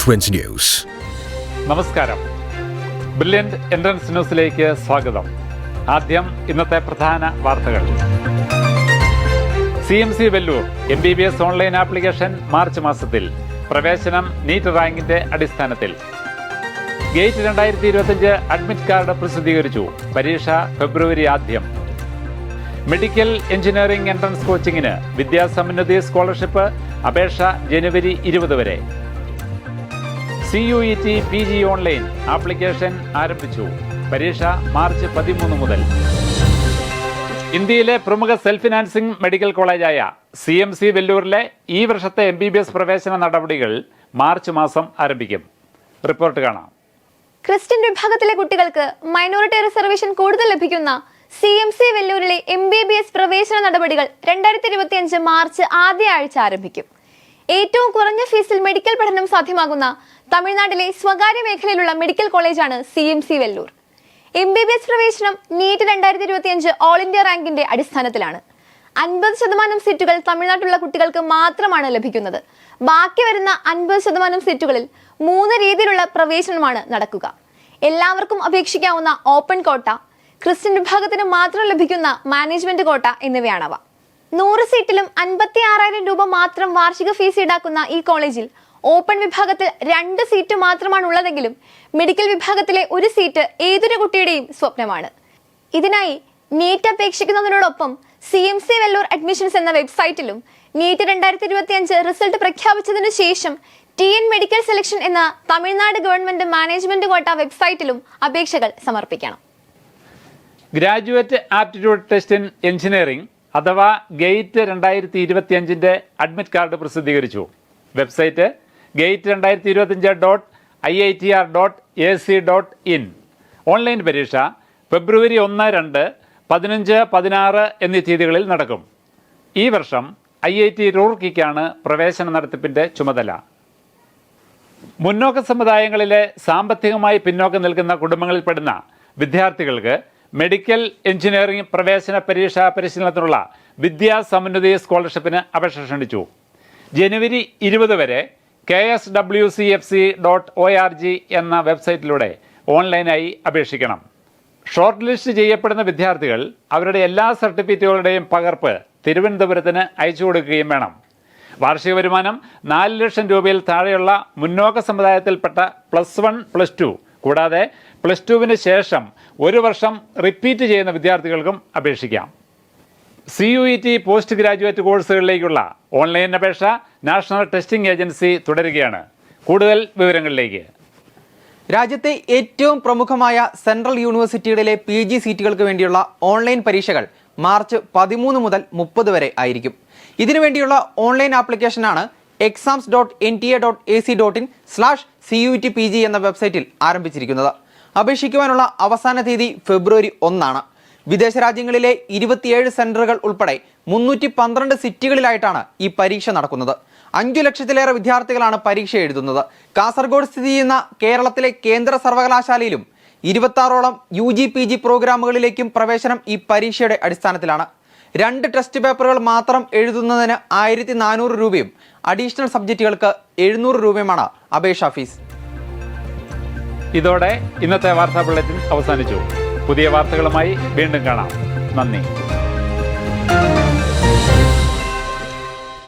T20 News. നമസ്കാരം. Brilliant entrance ന്യൂസിലേക്ക് സ്വാഗതം. ആദ്യം ഇന്നത്തെ പ്രധാന വാർത്തകൾ. CMC Vellore MBBS online application March മാസത്തിൽ. പ്രവേശനം നീറ്റ് റാങ്കിന്റെ അടിസ്ഥാനത്തിൽ. ഗേറ്റ് 2025 അഡ്മിറ്റ് കാർഡ് പ്രസിദ്ധീകരിച്ചു. പരീക്ഷ ഫെബ്രുവരി ആദ്യം. മെഡിക്കൽ എഞ്ചിനീയറിംഗ് എൻട്രൻസ് കോച്ചിങ്ങിന് വിദ്യാസമൃദ്ധി സ്കോളർഷിപ്പ് അപേക്ഷ ജനുവരി 20 വരെ. CUET PG ഓൺലൈൻ ആപ്ലിക്കേഷൻ ആരംഭിച്ചു. പരീക്ഷ മാർച്ച് 13 മുതൽ. ഇന്ത്യയിലെ പ്രമുഖ സെൽഫ് ഫിനാൻസിംഗ് മെഡിക്കൽ കോളേജായ CMC വെല്ലൂരിലെ ഈ വർഷത്തെ MBBS പ്രവേശന നടപടികൾ മാർച്ച് മാസം ആരംഭിക്കും. റിപ്പോർട്ട് കാണാം. ക്രിസ്ത്യൻ വിഭാഗത്തിലെ കുട്ടികൾക്ക് മൈനോറിറ്റി റിസർവേഷൻ കൂടുതൽ ലഭിക്കുന്ന CMC വെല്ലൂരിലെ MBBS പ്രവേശന നടപടികൾ 2025 മാർച്ച് ആദ്യ ആഴ്ച ആരംഭിക്കും. ഏറ്റവും കുറഞ്ഞ ഫീസിൽ മെഡിക്കൽ പഠനം സാധ്യമാകുന്ന തമിഴ്നാട്ടിലെ സ്വകാര്യ മേഖലയിലുള്ള മെഡിക്കൽ കോളേജാണ് CMC വെല്ലൂർ. MBBS പ്രവേശനം നീറ്റ് 2025 ഓൾ ഇന്ത്യ റാങ്കിന്റെ അടിസ്ഥാനത്തിലാണ്. 50% സീറ്റുകൾ തമിഴ്നാട്ടിലുള്ള കുട്ടികൾക്ക് മാത്രമാണ് ലഭിക്കുന്നത്. ബാക്കി വരുന്ന 50% സീറ്റുകളിൽ 3 രീതിയിലുള്ള പ്രവേശനമാണ് നടക്കുക. എല്ലാവർക്കും അപേക്ഷിക്കാവുന്ന ഓപ്പൺ കോട്ട, ക്രിസ്ത്യൻ വിഭാഗത്തിന് മാത്രം ലഭിക്കുന്ന മാനേജ്മെന്റ് കോട്ട എന്നിവയാണവ. 100 സീറ്റിലും 56,000 രൂപ മാത്രം വാർഷിക ഫീസ് ഈടാക്കുന്ന ഈ കോളേജിൽ ഓപ്പൺ വിഭാഗത്തിൽ 2 സീറ്റ് മാത്രമാണ് ഉള്ളതെങ്കിലും മെഡിക്കൽ വിഭാഗത്തിലെ 1 സീറ്റ് ഏതൊരു കുട്ടിയുടെയും സ്വപ്നമാണ്. ഇതിനായി നീറ്റ് അപേക്ഷിക്കുന്നതിനോടൊപ്പം CMC വെല്ലൂർ അഡ്മിഷൻസ് എന്ന വെബ്സൈറ്റിലും നീറ്റ് 2025 റിസൾട്ട് പ്രഖ്യാപിച്ചതിനു ശേഷം TN മെഡിക്കൽ സെലക്ഷൻ എന്ന തമിഴ്നാട് ഗവൺമെന്റ് മാനേജ്മെന്റ് കോട്ട വെബ്സൈറ്റിലും അപേക്ഷകൾ സമർപ്പിക്കണം. Graduate aptitude test in engineering അഥവാ ഗേറ്റ് 2025 അഡ്മിറ്റ് കാർഡ് പ്രസിദ്ധീകരിച്ചു. Website gate2025.iitr.ac.in. ഓൺലൈൻ പരീക്ഷ ഫെബ്രുവരി 1, 2, 15, 16 എന്നീ തീയതികളിൽ നടക്കും. ഈ വർഷം IIT റൂർക്കിക്കാണ് പ്രവേശന നടത്തിപ്പിന്റെ ചുമതല. മുന്നോക്ക സമുദായങ്ങളിലെ സാമ്പത്തികമായി പിന്നോക്കം നിൽക്കുന്ന കുടുംബങ്ങളിൽപ്പെടുന്ന വിദ്യാർത്ഥികൾക്ക് മെഡിക്കൽ എഞ്ചിനീയറിംഗ് പ്രവേശന പരീക്ഷാ പരിശീലനത്തിനുള്ള വിദ്യാസമൃദ്ധി സ്കോളർഷിപ്പിന് അപേക്ഷ ക്ഷണിച്ചു. ജനുവരി 20 വരെ kswcfc.org എന്ന വെബ്സൈറ്റിലൂടെ ഓൺലൈനായി അപേക്ഷിക്കണം. ഷോർട്ട് ലിസ്റ്റ് ചെയ്യപ്പെടുന്ന വിദ്യാർത്ഥികൾ അവരുടെ എല്ലാ സർട്ടിഫിക്കറ്റുകളുടെയും പകർപ്പ് തിരുവനന്തപുരത്തിന് അയച്ചു കൊടുക്കുകയും വേണം. വാർഷിക വരുമാനം 4 ലക്ഷം രൂപയിൽ താഴെയുള്ള മുന്നോക്ക സമുദായത്തിൽപ്പെട്ട +1, +2 കൂടാതെ +2വിന് ശേഷം 1 വർഷം റിപ്പീറ്റ് ചെയ്യുന്ന വിദ്യാർത്ഥികൾക്കും അപേക്ഷിക്കാം. CUET പോസ്റ്റ് ഗ്രാജുവേറ്റ് കോഴ്സുകളിലേക്കുള്ള ഓൺലൈൻ അപേക്ഷ നാഷണൽ ടെസ്റ്റിംഗ് ഏജൻസി തുടരുകയാണ്. കൂടുതൽ വിവരങ്ങളിലേക്ക്. രാജ്യത്തെ ഏറ്റവും പ്രമുഖമായ സെൻട്രൽ യൂണിവേഴ്സിറ്റികളിലെ PG സീറ്റുകൾക്ക് വേണ്ടിയുള്ള ഓൺലൈൻ പരീക്ഷകൾ മാർച്ച് 13 മുതൽ 30 വരെ ആയിരിക്കും. ഇതിനുവേണ്ടിയുള്ള ഓൺലൈൻ ആപ്ലിക്കേഷനാണ് exams.nta.ac.in/CUET-PG എന്ന വെബ്സൈറ്റിൽ ആരംഭിച്ചിരിക്കുന്നത്. അപേക്ഷിക്കുവാനുള്ള അവസാന തീയതി ഫെബ്രുവരി 1. വിദേശ രാജ്യങ്ങളിലെ 27 സെന്ററുകൾ ഉൾപ്പെടെ 312 സിറ്റികളിലായിട്ടാണ് ഈ പരീക്ഷ നടക്കുന്നത്. 5 ലക്ഷത്തിലേറെ വിദ്യാർത്ഥികളാണ് പരീക്ഷ എഴുതുന്നത്. കാസർഗോഡ് സ്ഥിതി ചെയ്യുന്ന കേരളത്തിലെ കേന്ദ്ര സർവകലാശാലയിലും 26ഓളം UG PG പ്രോഗ്രാമുകളിലേക്കും പ്രവേശനം ഈ പരീക്ഷയുടെ അടിസ്ഥാനത്തിലാണ്. 2 ടെസ്റ്റ് പേപ്പറുകൾ മാത്രം എഴുതുന്നതിന് 1400 രൂപയും അഡീഷണൽ സബ്ജക്റ്റുകൾക്ക് 700 രൂപയുമാണ് അപേക്ഷാ ഫീസ്. ഇതോടെ ഇന്നത്തെ വാർത്താ ബുള്ളറ്റിൻ അവസാനിച്ചു. പുതിയ വാർത്തകളുമായി വീണ്ടും കാണാം. നന്ദി.